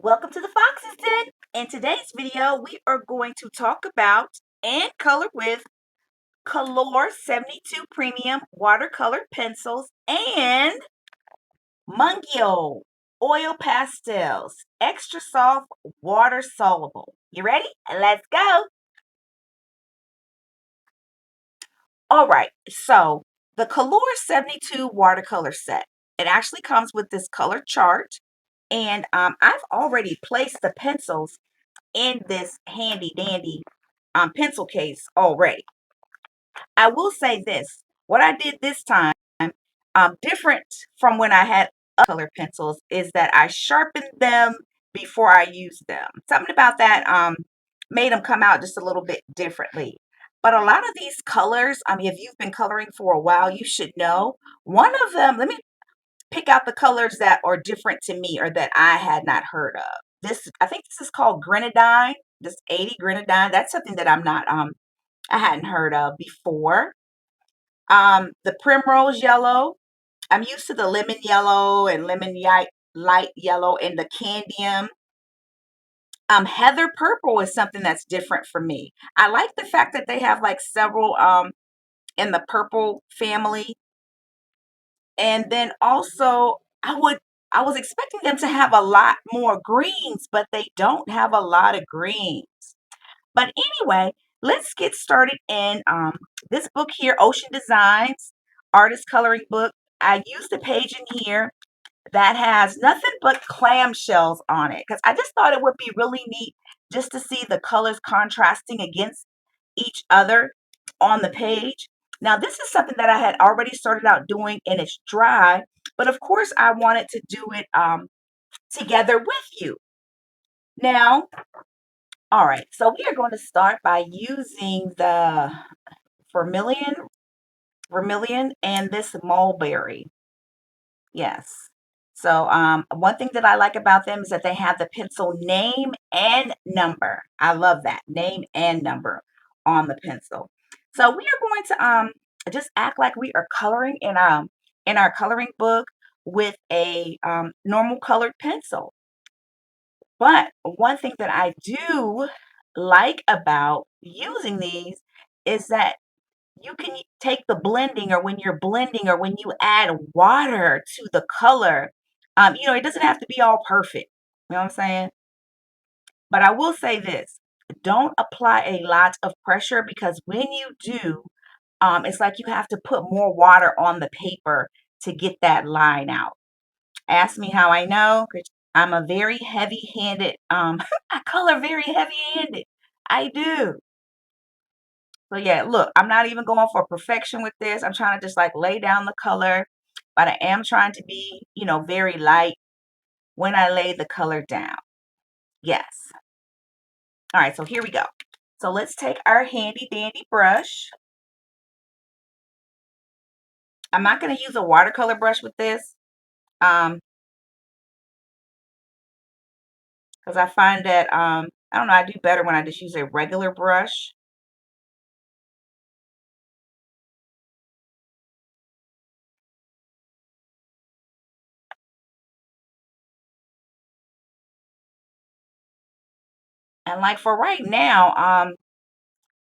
Welcome to the Fox's Den. In today's video, we are going to talk about and color with Kalour 72 Premium Watercolor Pencils and Mungyo Oil Pastels, extra soft, water soluble. You ready? Let's go. All right, so the Kalour 72 watercolor set. It actually comes with this color chart, and I've already placed the pencils in this handy dandy pencil case already. I will say this, what I did this time, different from when I had other color pencils, is that I sharpened them before I used them. Something about that made them come out just a little bit differently. But a lot of these colors, I mean, if you've been coloring for a while, you should know. One of them, let me pick out the colors that are different to me or that I had not heard of. I think this is called grenadine, this 80 grenadine. That's something that I hadn't heard of before. The primrose yellow. I'm used to the lemon yellow and light yellow and the candium. Heather purple is something that's different for me. I like the fact that they have like several in the purple family. And then also I was expecting them to have a lot more greens, but they don't have a lot of greens. But anyway, let's get started in this book here, Ocean Designs, Artist Coloring Book. I used a page in here that has nothing but clamshells on it because I just thought it would be really neat just to see the colors contrasting against each other on the page. Now, this is something that I had already started out doing and it's dry, but of course I wanted to do it together with you. Now, all right, so we are going to start by using the vermilion and this mulberry. Yes. So one thing that I like about them is that they have the pencil name and number. I love that, name and number on the pencil. So we are going to just act like we are coloring in our coloring book with a normal colored pencil. But one thing that I do like about using these is that you can take the blending or when you're blending or when you add water to the color, it doesn't have to be all perfect. You know what I'm saying? But I will say this, don't apply a lot of pressure because when you do, it's like you have to put more water on the paper to get that line out. Ask me how I know, 'cause I'm a very heavy-handed, I color very heavy-handed. I do. So yeah, look, I'm not even going for perfection with this. I'm trying to just like lay down the color, but I am trying to be, very light when I lay the color down. Yes. All right, so here we go. So let's take our handy dandy brush. I'm not going to use a watercolor brush with this because I find that, I don't know, I do better when I just use a regular brush. And like for right now,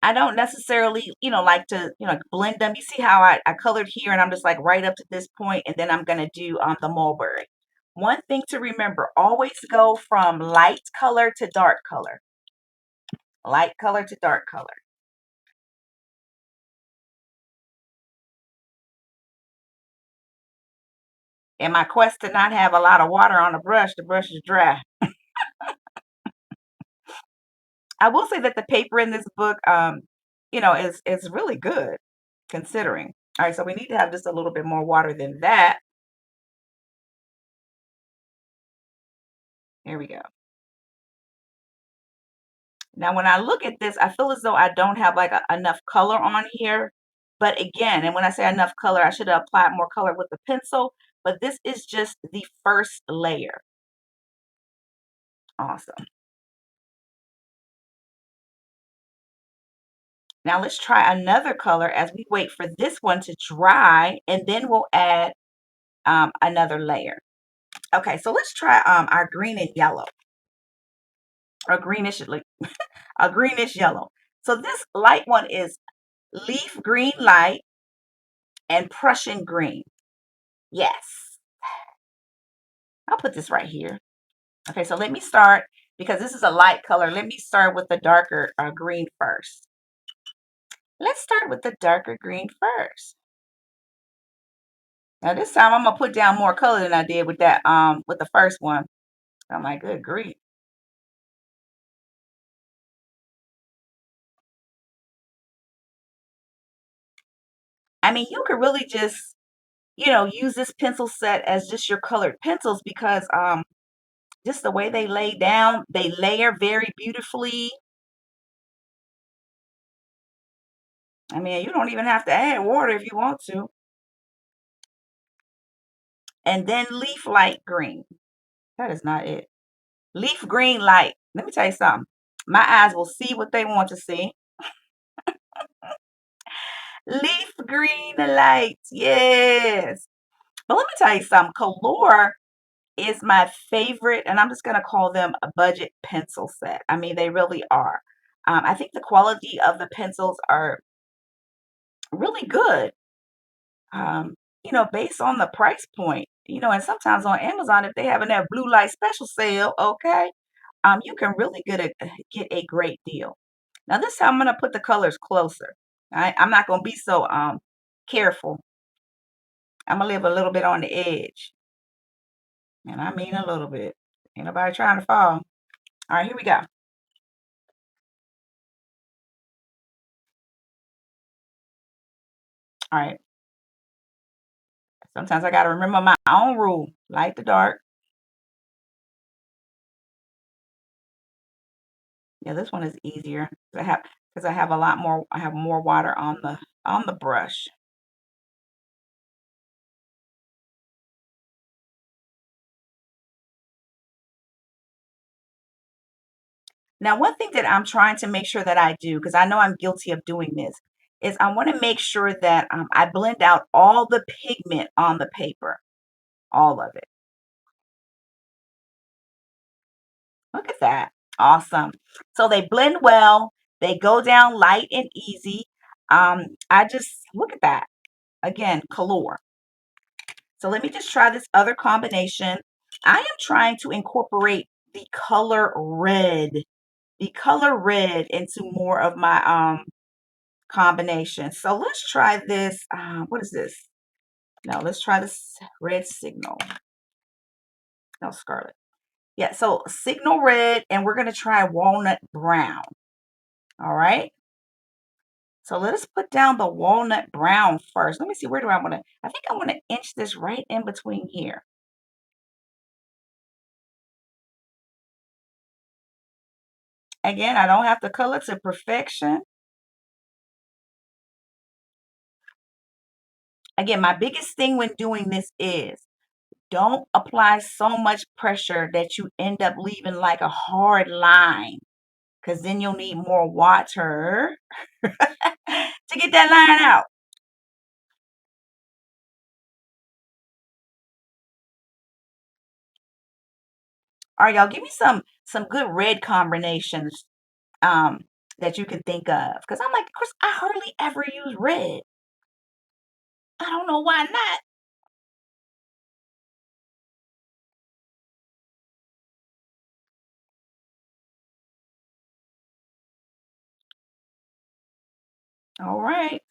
I don't necessarily, like to, blend them. You see how I colored here and I'm just like right up to this point and then I'm going to do the mulberry. One thing to remember, always go from light color to dark color. Light color to dark color. In my quest to not have a lot of water on the brush is dry. I will say that the paper in this book, is really good considering. All right, so we need to have just a little bit more water than that. Here we go. Now, when I look at this, I feel as though I don't have like enough color on here. But again, and when I say enough color, I should have applied more color with the pencil. But this is just the first layer. Awesome. Now let's try another color as we wait for this one to dry, and then we'll add another layer. Okay, so let's try our green and yellow. or greenish, like a greenish yellow. So this light one is leaf green light and Prussian green. Yes, I'll put this right here. Okay, so let me start, because this is a light color. Let me start with the darker green first. Let's start with the darker green first. Now this time I'm gonna put down more color than I did with that with the first one. I'm like, good grief. I mean, you could really just, use this pencil set as just your colored pencils, because just the way they lay down, they layer very beautifully. I mean, you don't even have to add water if you want to. And then leaf light green. That is not it. Leaf green light. Let me tell you something. My eyes will see what they want to see. Leaf green light. Yes. But let me tell you something. Kalour is my favorite, and I'm just going to call them a budget pencil set. I mean, they really are. I think the quality of the pencils are really good, um, based on the price point. And sometimes on Amazon, if they having that blue light special sale, okay, you can really get a great deal. Now this time I'm gonna put the colors closer. I'm not gonna be so careful. I'm gonna leave a little bit on the edge, and I mean a little bit. Ain't nobody trying to fall. All right, here we go. All right. Sometimes I gotta remember my own rule: light to dark. Yeah, this one is easier. I have a lot more. I have more water on the brush. Now, one thing that I'm trying to make sure that I do, because I know I'm guilty of doing this, is I want to make sure that I blend out all the pigment on the paper, all of it. Look at that. Awesome. So they blend well, they go down light and easy. I just look at that. Again, Kalour. So let me just try this other combination. I am trying to incorporate the color red into more of my combination. So let's try this. What is this? No, let's try this red signal. No, scarlet. Yeah, so signal red, and we're going to try walnut brown. All right. So let us put down the walnut brown first. Let me see, where do I want to? I think I want to inch this right in between here. Again, I don't have to color to perfection. Again, my biggest thing when doing this is don't apply so much pressure that you end up leaving like a hard line, because then you'll need more water to get that line out. All right, y'all, give me some good red combinations um that you can think of. Because I'm like, of course, I hardly ever use red. I don't know why not. All right.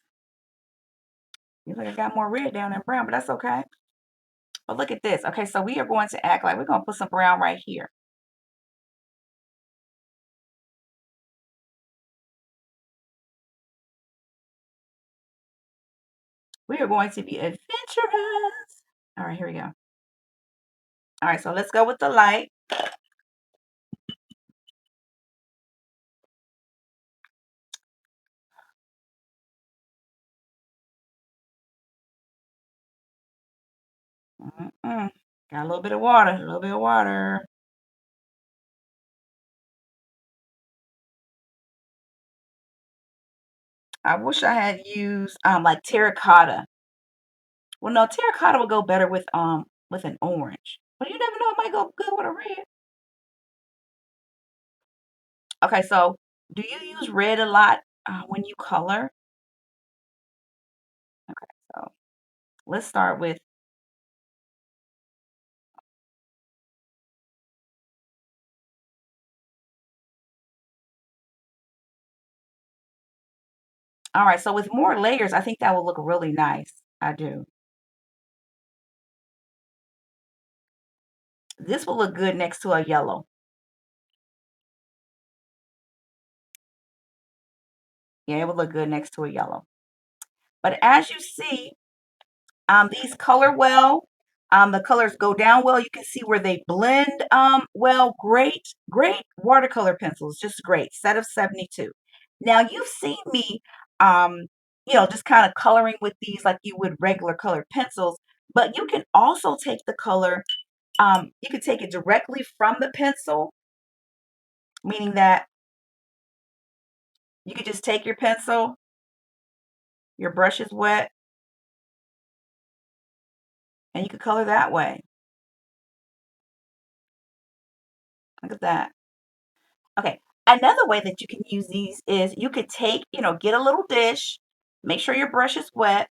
Looks like I got more red down than brown, but that's okay. But look at this. Okay, so we are going to act like we're going to put some brown right here. We are going to be adventurous. All right, here we go. All right, so let's go with the light. Mm-mm. Got a little bit of water, a little bit of water. I wish I had used like terracotta. Well, no, terracotta would go better with an orange. But you never know, it might go good with a red. Okay, so do you use red a lot when you color? Okay, so let's start with, all right, so with more layers, I think that will look really nice. I do. This will look good next to a yellow. Yeah, it will look good next to a yellow. But as you see, these color well. The colors go down well. You can see where they blend well. Great, great watercolor pencils. Just great. Set of 72. Now you've seen me, um, just kind of coloring with these like you would regular colored pencils. But you can also take the color. You can take it directly from the pencil, meaning that you could just take your pencil, your brush is wet, and you could color that way. Look at that. Okay, another way that you can use these is you could take, get a little dish, make sure your brush is wet,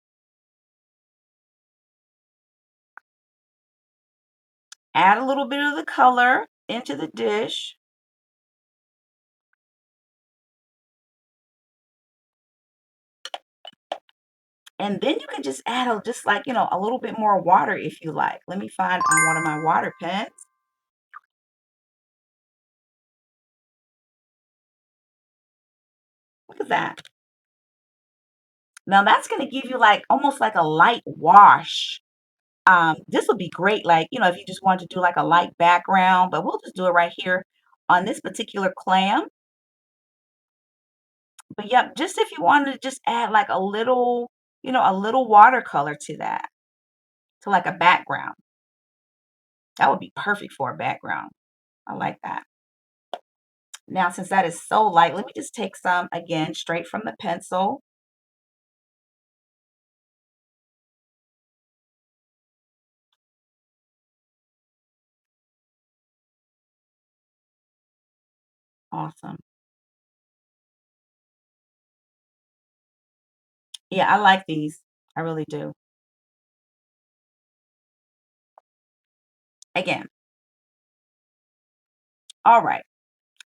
add a little bit of the color into the dish, and then you can just add just like, a little bit more water if you like. Let me find one of my water pens. Look at that. Now that's going to give you like almost like a light wash. This would be great, like, if you just wanted to do like a light background, but we'll just do it right here on this particular clam. But yep, just if you wanted to just add like a little watercolor to that, to like a background. That would be perfect for a background. I like that. Now, since that is so light, let me just take some again straight from the pencil. Awesome. Yeah, I like these. I really do. Again, all right.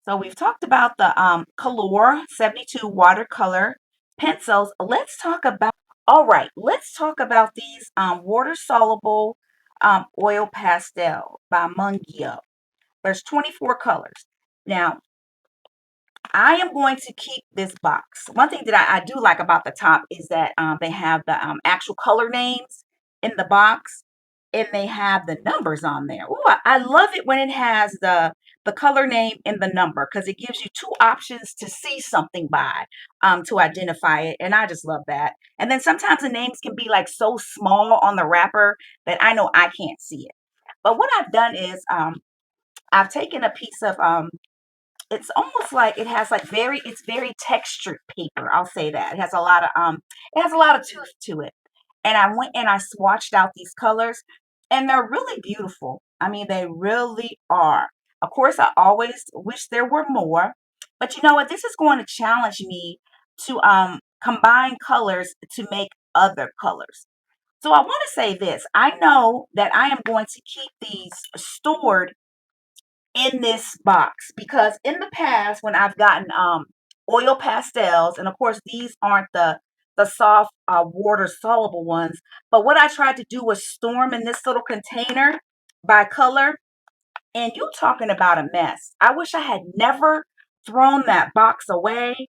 So we've talked about the Kalour 72 watercolor pencils. All right, let's talk about these water soluble oil pastel by Mungyo. There's 24 colors. Now, I am going to keep this box. One thing that I do like about the top is that they have the actual color names in the box, and they have the numbers on there. Ooh, I love it when it has the color name and the number because it gives you two options to see something by, to identify it, and I just love that. And then sometimes the names can be like so small on the wrapper that I know I can't see it. But what I've done is I've taken a piece of it's almost like it's very textured paper. I'll say that. It has a lot of tooth to it. And I went and I swatched out these colors and they're really beautiful. I mean, they really are. Of course, I always wish there were more, but you know what? This is going to challenge me to combine colors to make other colors. So I want to say this. I know that I am going to keep these stored in this box because in the past when I've gotten oil pastels, and of course these aren't the soft water soluble ones, but what I tried to do was store them in this little container by color, and you talking about a mess. I wish I had never thrown that box away.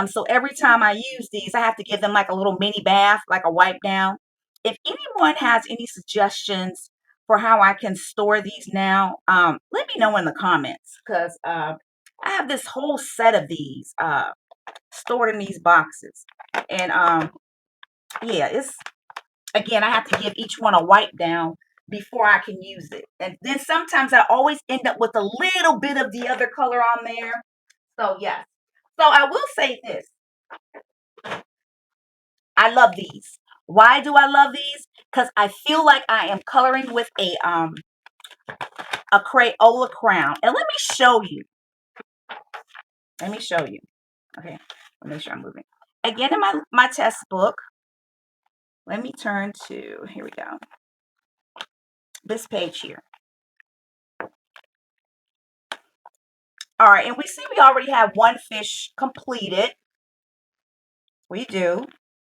So every time I use these, I have to give them like a little mini bath, like a wipe down. If anyone has any suggestions for how I can store these now, let me know in the comments because I have this whole set of these stored in these boxes. And yeah, it's again, I have to give each one a wipe down before I can use it. And then sometimes I always end up with a little bit of the other color on there. So yes. So I will say this. I love these. Why do I love these? Because I feel like I am coloring with a Crayola crown. And let me show you. Let me show you. Okay, let me make sure I'm moving. Again, in my test book, let me turn to, here we go, this page here. All right, and we see we already have one fish completed. We do.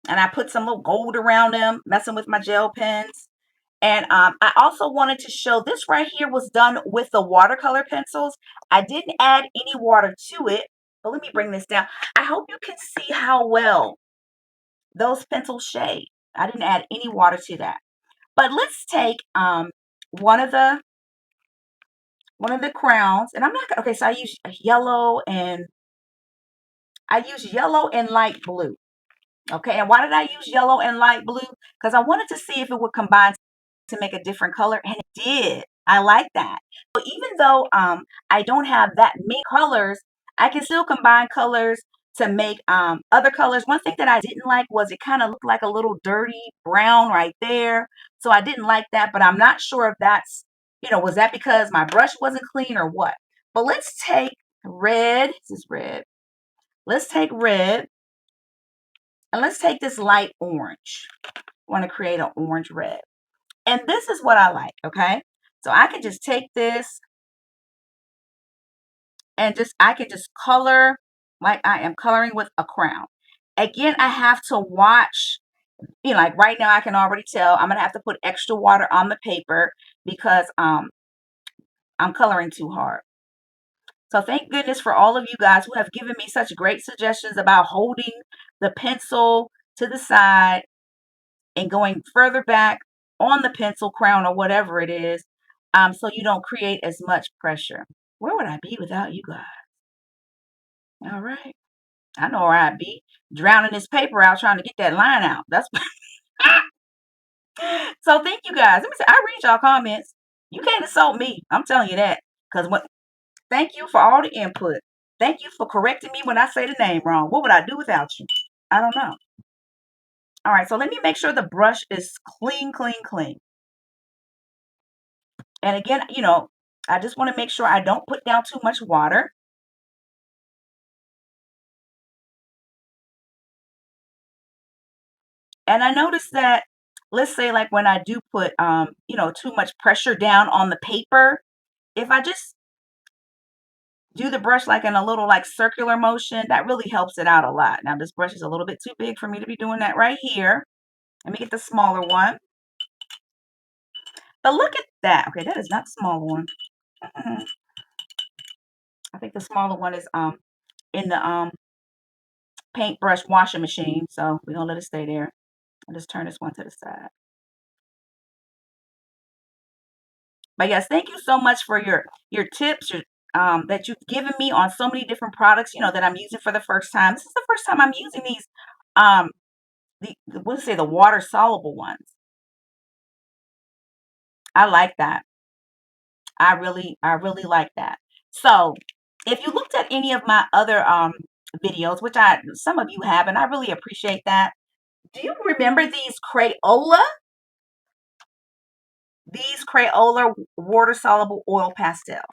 And I put some little gold around them, messing with my gel pens. And I also wanted to show this right here was done with the watercolor pencils. I didn't add any water to it, but let me bring this down. I hope you can see how well those pencils shade. I didn't add any water to that. But let's take one of the crowns, and I'm not gonna, okay, so I use yellow and light blue. Okay, and why did I use yellow and light blue? Because I wanted to see if it would combine to make a different color, and it did. I like that. So even though I don't have that many colors, I can still combine colors to make other colors. One thing that I didn't like was it kind of looked like a little dirty brown right there. So I didn't like that, but I'm not sure if that's, was that because my brush wasn't clean or what? But let's take red. This is red. Let's take red and let's take this light orange. I want to create an orange red. And this is what I like, okay? So I can just take this and I can just color like I am coloring with a crown. Again, I have to watch, like right now I can already tell I'm gonna have to put extra water on the paper because I'm coloring too hard. So thank goodness for all of you guys who have given me such great suggestions about holding the pencil to the side and going further back on the pencil crown or whatever it is, so you don't create as much pressure. Where would I be without you guys? All right. I know where I'd be. Drowning this paper out trying to get that line out. That's so thank you guys. Let me say I read y'all comments. You can't insult me. I'm telling you that. Thank you for all the input. Thank you for correcting me when I say the name wrong. What would I do without you? I don't know. All right, so let me make sure the brush is clean, clean, clean. And again, I just want to make sure I don't put down too much water. And I noticed that, let's say like when I do put, too much pressure down on the paper, if I just do the brush like in a little like circular motion, that really helps it out a lot. Now this brush is a little bit too big for me to be doing that right here. Let me get the smaller one. But look at that. Okay, that is not the smaller one. I think the smaller one is in the paintbrush washing machine. So we're gonna let it stay there. I'll just turn this one to the side. But yes, thank you so much for your tips, that you've given me on so many different products, that I'm using for the first time. This is the first time I'm using these, um, the water soluble ones. I like that. I really like that. So if you looked at any of my other videos, which some of you have, and I really appreciate that. Do you remember these Crayola? These Crayola water soluble oil pastels.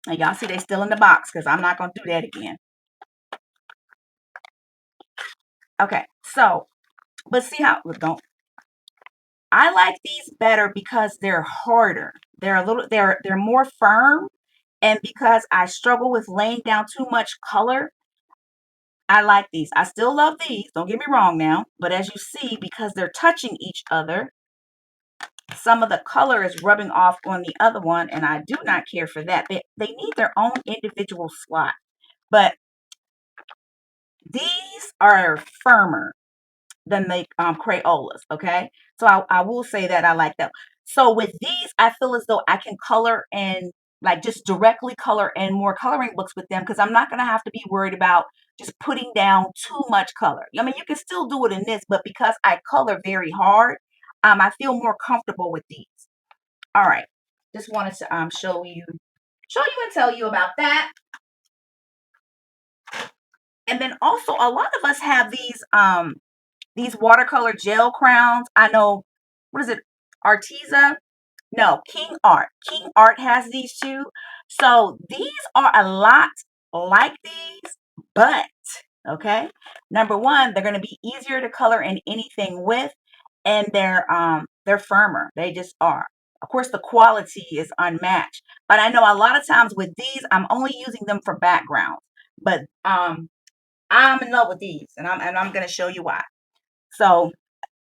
And y'all see they still in the box because I'm not gonna do that again. Okay, so but see how don't I like these better because they're harder. They're more firm, and because I struggle with laying down too much color, I like these. I still love these, don't get me wrong now, but as you see, because they're touching each other, some of the color is rubbing off on the other one, and I do not care for that. They need their own individual slot. But these are firmer than the Crayolas, okay? So I will say that I like them. So with these, I feel as though I can color and like just directly color in more coloring books with them because I'm not going to have to be worried about just putting down too much color. I mean, you can still do it in this, but because I color very hard, I feel more comfortable with these. All right. Just wanted to show you and tell you about that. And then also a lot of us have these watercolor gel crowns. I know, what is it? Arteza? No, King Art. King Art has these too. So these are a lot like these, but okay, number one, they're going to be easier to color in anything with, and they're firmer. They just are. Of course, the quality is unmatched, but I know a lot of times with these, I'm only using them for backgrounds. But I'm in love with these, and I'm going to show you why. So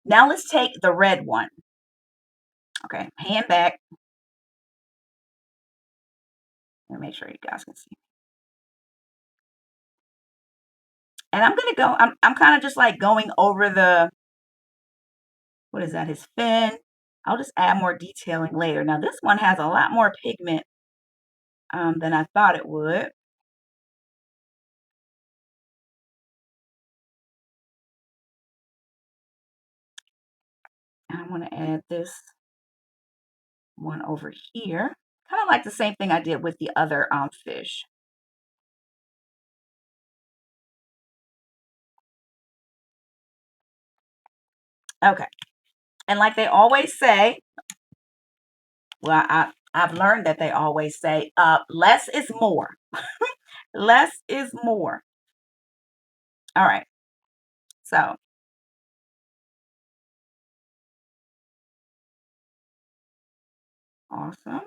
now let's take the red one. Okay, hand back. Let me make sure you guys can see. And I'm gonna go. I'm kind of just like going over the, what is that? His fin. I'll just add more detailing later. Now this one has a lot more pigment than I thought it would. And I'm gonna add this one over here. Kind of like the same thing I did with the other fish. Okay. And like they always say, well, I've learned that they always say, less is more. Less is more. All right. So awesome.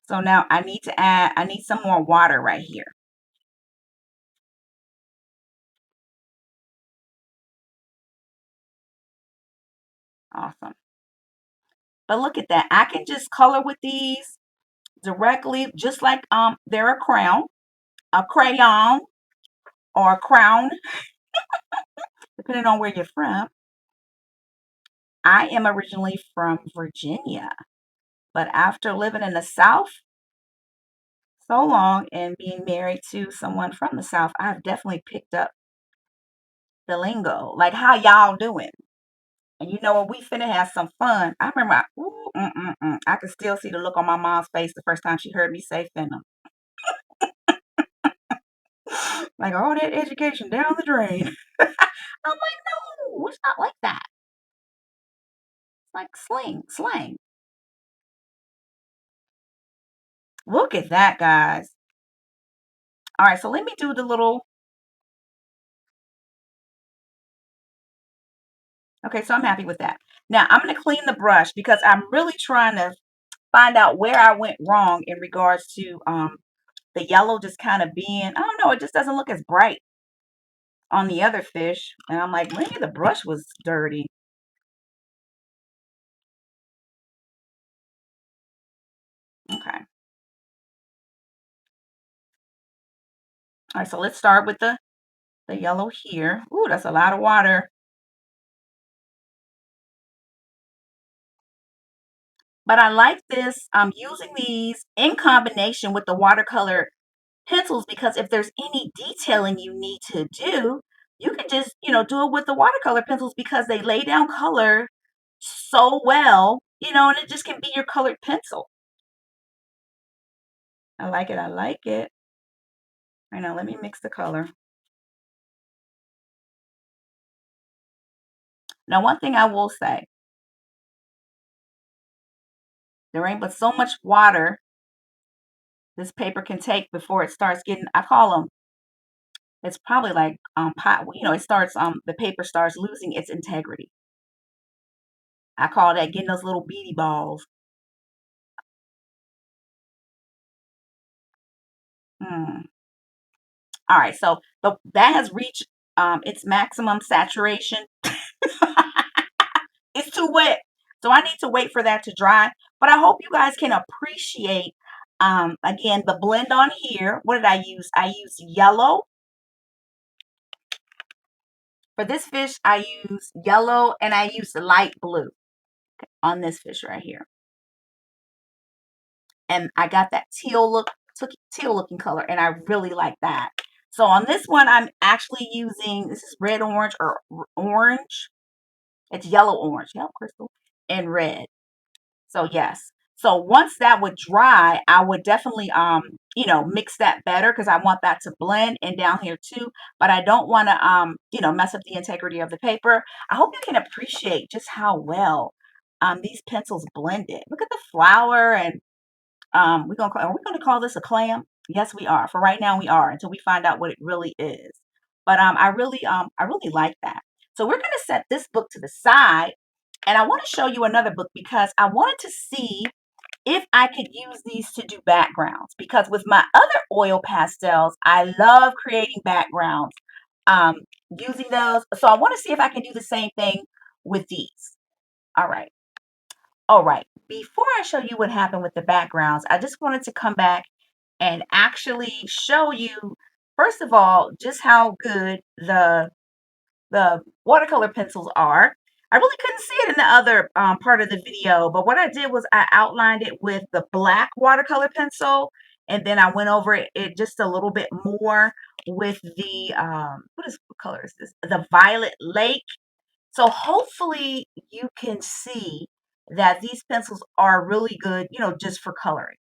So now I need some more water right here. Awesome. But look at that. I can just color with these directly, just like they're a crayon, or a crown, depending on where you're from. I am originally from Virginia, but after living in the South so long and being married to someone from the South, I've definitely picked up the lingo. Like, how y'all doing? And you know what? We finna have some fun. I remember, I can still see the look on my mom's face the first time she heard me say finna. Like, all that education down the drain. I'm like, no, it's not like that. It's like slang. Look at that, guys. All right, so let me do the little. Okay, so I'm happy with that. Now I'm going to clean the brush because I'm really trying to find out where I went wrong in regards to the yellow just kind of being, I don't know, it just doesn't look as bright on the other fish. And I'm like, maybe the brush was dirty. Okay. All right, so let's start with the yellow here. Ooh, that's a lot of water. But I like this, using these in combination with the watercolor pencils, because if there's any detailing you need to do, you can just, do it with the watercolor pencils because they lay down color so well, and it just can be your colored pencil. I like it. I like it. I know. Let me mix the color. Now, one thing I will say, there ain't but so much water this paper can take before it starts getting, I call them, it's probably like pot, it starts the paper starts losing its integrity. I call that getting those little beady balls. Hmm. All right, so that has reached its maximum saturation. It's too wet, so I need to wait for that to dry. But I hope you guys can appreciate, again, the blend on here. What did I use? I used yellow. For this fish, I used yellow, and I used light blue on this fish right here. And I got that teal looking color, and I really like that. So on this one, I'm actually using, this is red orange, or orange. It's yellow orange, yellow crystal, and red. So yes. So once that would dry, I would definitely mix that better, because I want that to blend in down here too. But I don't want to mess up the integrity of the paper. I hope you can appreciate just how well these pencils blended. Look at the flower, and Are we gonna call this a clam? Yes, we are. For right now, we are until we find out what it really is. But I really like that. So we're gonna set this book to the side, and I want to show you another book because I wanted to see if I could use these to do backgrounds. Because with my other oil pastels, I love creating backgrounds, um, using those. So I want to see if I can do the same thing with these. All right. All right. Before I show you what happened with the backgrounds, I just wanted to come back and actually show you, first of all, just how good the watercolor pencils are. I really couldn't see it in the other part of the video, but what I did was I outlined it with the black watercolor pencil, and then I went over it just a little bit more with the, what color is this? The Violet Lake. So hopefully you can see that these pencils are really good, just for coloring.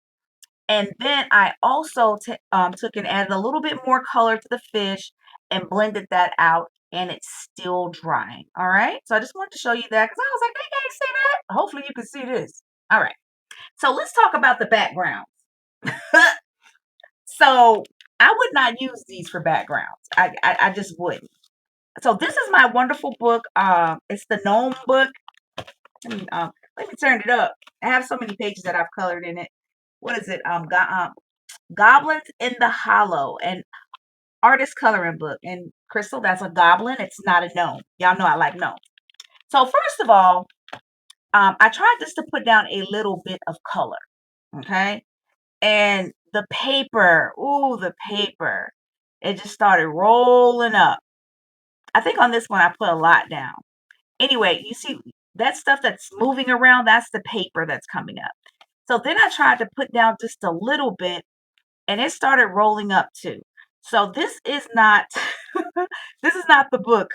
And then I also took and added a little bit more color to the fish and blended that out, and it's still drying. All right. So I just wanted to show you that because I was like, they can't see that. Hopefully you can see this. All right. So let's talk about the background. So I would not use these for backgrounds. I just wouldn't. So this is my wonderful book. It's the gnome book. Let me turn it up. I have so many pages that I've colored in it. What is it? Goblins in the Hollow, an artist coloring book. And Crystal, that's a goblin. It's not a gnome. Y'all know I like gnomes. So first of all, I tried just to put down a little bit of color. Okay. And the paper, ooh, the paper, it just started rolling up. I think on this one I put a lot down. Anyway, you see that stuff that's moving around, that's the paper that's coming up. So then I tried to put down just a little bit and it started rolling up too. So this is not this is not the book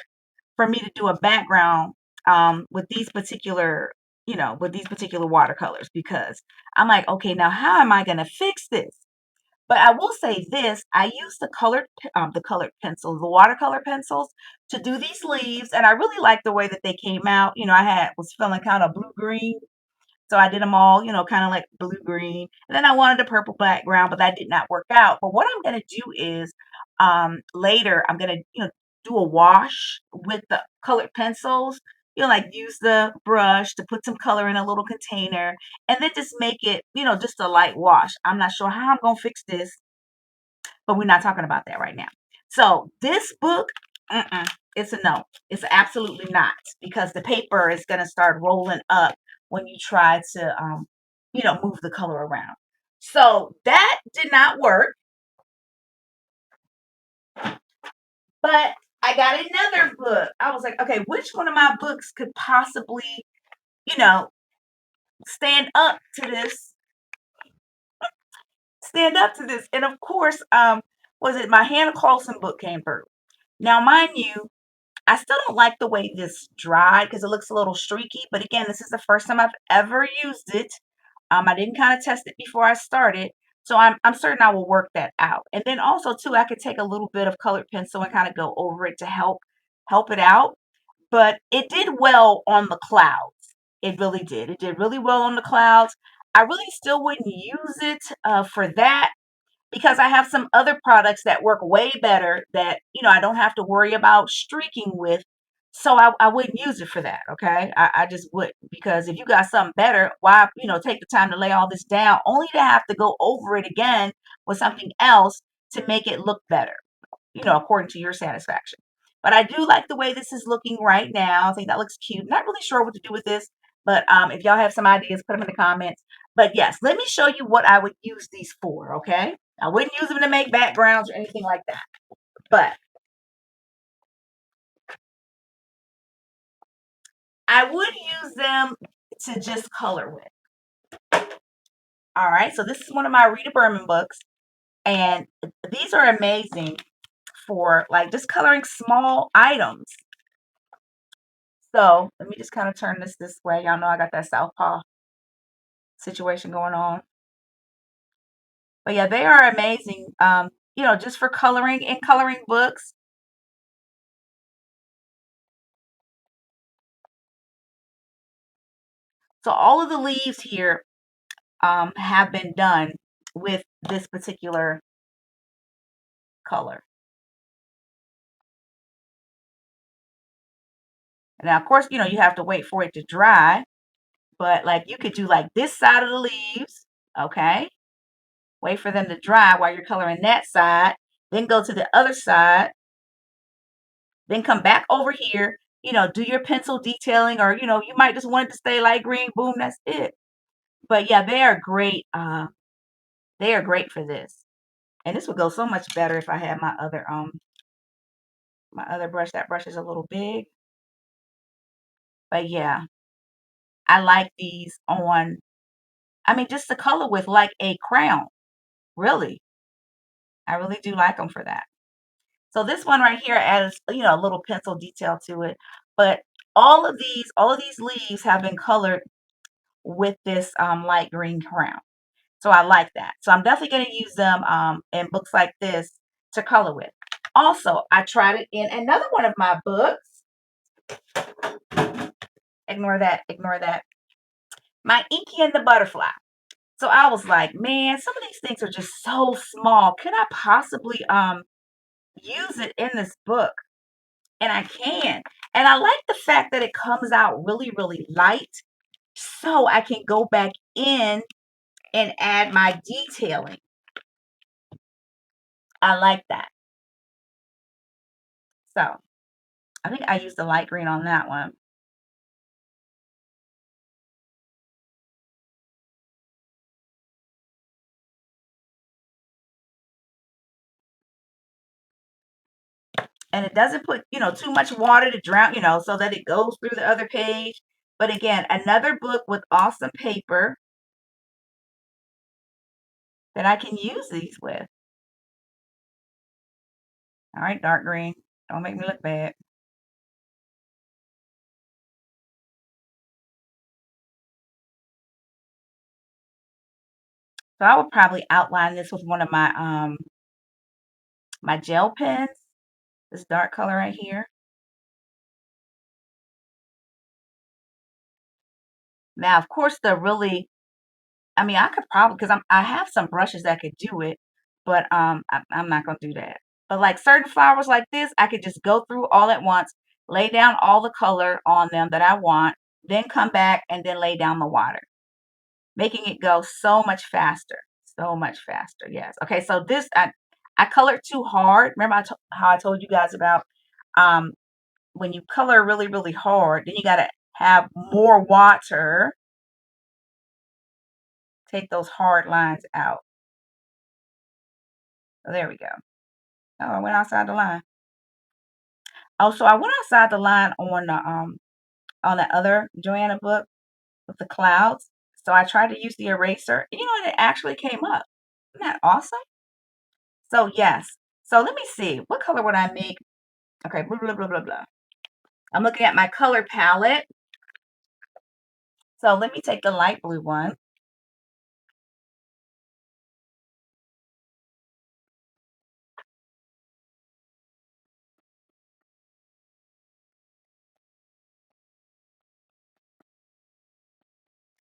for me to do a background with these particular, with these particular watercolors because I'm like, okay, now how am I going to fix this? But I will say this, I used the colored pencils, the watercolor pencils to do these leaves and I really like the way that they came out. Was feeling kind of blue green, so I did them all, kind of like blue green. And then I wanted a purple background, but that did not work out. But what I'm going to do is later I'm going to, do a wash with the colored pencils. Like use the brush to put some color in a little container and then just make it, just a light wash. I'm not sure how I'm going to fix this, but we're not talking about that right now. So this book, it's a no. It's absolutely not because the paper is going to start rolling up when you try to, move the color around. So that did not work, but I got another book. I was like, okay, which one of my books could possibly, you know, stand up to this, stand up to this? And of course, was it my Hannah Carlson book came through. Now, mind you, I still don't like the way this dried because it looks a little streaky. But again, this is the first time I've ever used it. I didn't kind of test it before I started. So I'm certain I will work that out. And then also too, I could take a little bit of colored pencil and kind of go over it to help it out. But it did well on the clouds. It really did. It did really well on the clouds. I really still wouldn't use it for that because I have some other products that work way better that, I don't have to worry about streaking with. So I wouldn't use it for that. Okay. I just wouldn't because if you got something better, why, take the time to lay all this down only to have to go over it again with something else to make it look better, according to your satisfaction. But I do like the way this is looking right now. I think that looks cute. Not really sure what to do with this, but if y'all have some ideas, put them in the comments. But yes, let me show you what I would use these for, okay? I wouldn't use them to make backgrounds or anything like that. But I would use them to just color with. All right, so this is one of my Rita Berman books. And these are amazing for like just coloring small items. So let me just kind of turn this way. Y'all know I got that southpaw situation going on. But yeah, they are amazing. Just for coloring and coloring books. So all of the leaves here, have been done with this particular color. Now, of course, you have to wait for it to dry, but like you could do like this side of the leaves, okay? Wait for them to dry while you're coloring that side, then go to the other side, then come back over here, do your pencil detailing, or you might just want it to stay light green, boom, that's it. But yeah, they are great for this. And this would go so much better if I had my other brush. That brush is a little big. But yeah, I like these on, I mean, just to color with like a crayon. Really. I really do like them for that. So this one right here adds, a little pencil detail to it. But all of these leaves have been colored with this light green crayon. So I like that. So I'm definitely going to use them in books like this to color with. Also, I tried it in another one of my books. Ignore that, ignore that. My Inky and the Butterfly. So I was like, man, some of these things are just so small. Could I possibly use it in this book? And I can. And I like the fact that it comes out really, really light. So I can go back in and add my detailing. I like that. So I think I used the light green on that one. And it doesn't put, too much water to drown, so that it goes through the other page. But again, another book with awesome paper that I can use these with. All right, dark green. Don't make me look bad. So I would probably outline this with one of my gel pens. This dark color right here. Now, of course, I mean, I could probably, because I have some brushes that could do it, but I'm not gonna do that. But like certain flowers like this, I could just go through all at once, lay down all the color on them that I want, then come back and then lay down the water, making it go so much faster, so much faster. Yes. Okay. So this I colored too hard. Remember how I told you guys about um when you color really really hard, then you gotta have more water. Take those hard lines out. So there we go. Oh, I went outside the line. Oh, so I went outside the line on the other Joanna book with the clouds. So I tried to use the eraser. And it actually came up. Isn't that awesome? So yes. So let me see. What color would I make? Okay, blah blah blah blah blah. I'm looking at my color palette. So let me take the light blue one.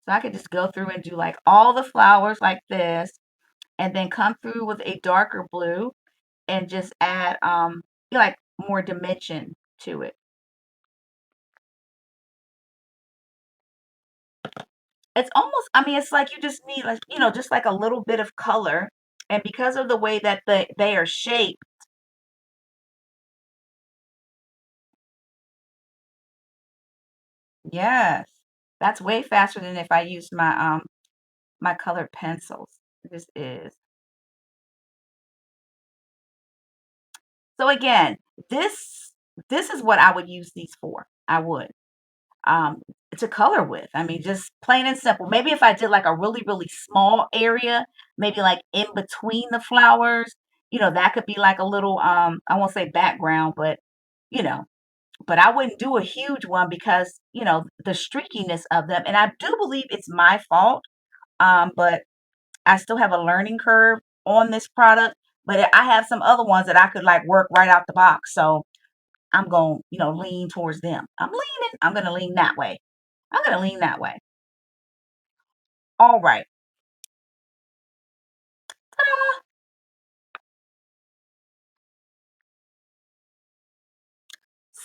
So I could just go through and do like all the flowers like this, and then come through with a darker blue and just add like more dimension to it. It's almost, I mean, it's like you just need like, just like a little bit of color. And because of the way that they are shaped, yes, that's way faster than if I used my colored pencils. This is. So again, this this is what I would use these for. I would. Um to color with. I mean, just plain and simple. Maybe if I did like a really, really small area, maybe like in between the flowers, that could be like a little I won't say background, but you know, but I wouldn't do a huge one because, the streakiness of them. And I do believe it's my fault. But I still have a learning curve on this product. But I have some other ones that I could like work right out the box. So I'm going, lean towards them. I'm leaning. I'm going to lean that way. I'm going to lean that way. All right.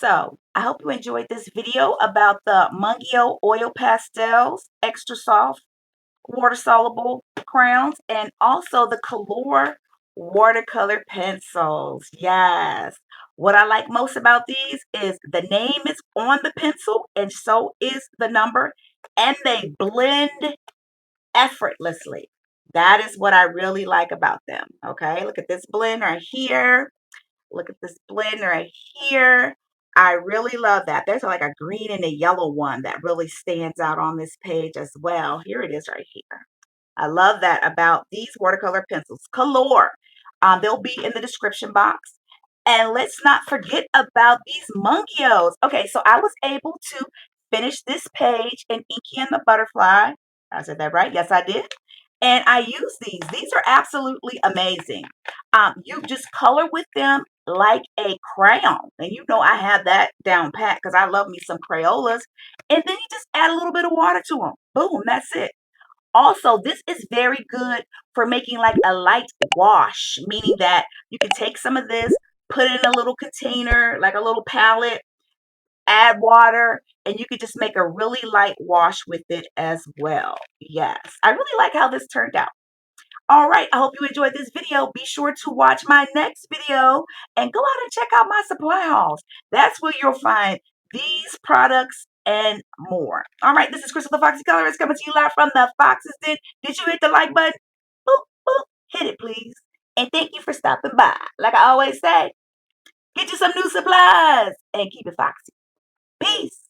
So I hope you enjoyed this video about the Mungyo Oil Pastels, extra soft, water soluble crayons, and also the Kalour watercolor pencils. Yes. What I like most about these is the name is on the pencil and so is the number, and they blend effortlessly. That is what I really like about them. Okay, look at this blend right here. Look at this blend right here. I really love that. There's like a green and a yellow one that really stands out on this page as well. Here it is right here. I love that about these watercolor pencils. Kalour. They'll be in the description box. And let's not forget about these Mungyos. Okay, so I was able to finish this page in Inky and the Butterfly. I said that right? Yes, I did. And I use these. These are absolutely amazing. You just color with them like a crayon. And you know I have that down pat because I love me some Crayolas. And then you just add a little bit of water to them. Boom, that's it. Also, this is very good for making like a light wash, meaning that you can take some of this, put it in a little container, like a little palette, add water, and you could just make a really light wash with it as well. Yes, I really like how this turned out. All right, I hope you enjoyed this video. Be sure to watch my next video and go out and check out my supply hauls. That's where you'll find these products and more. All right, this is Crystal the Foxy Colorist coming to you live from the Fox's Den. Did you hit the like button? Boop, boop, hit it, please. And thank you for stopping by. Like I always say, get you some new supplies and keep it foxy. Peace.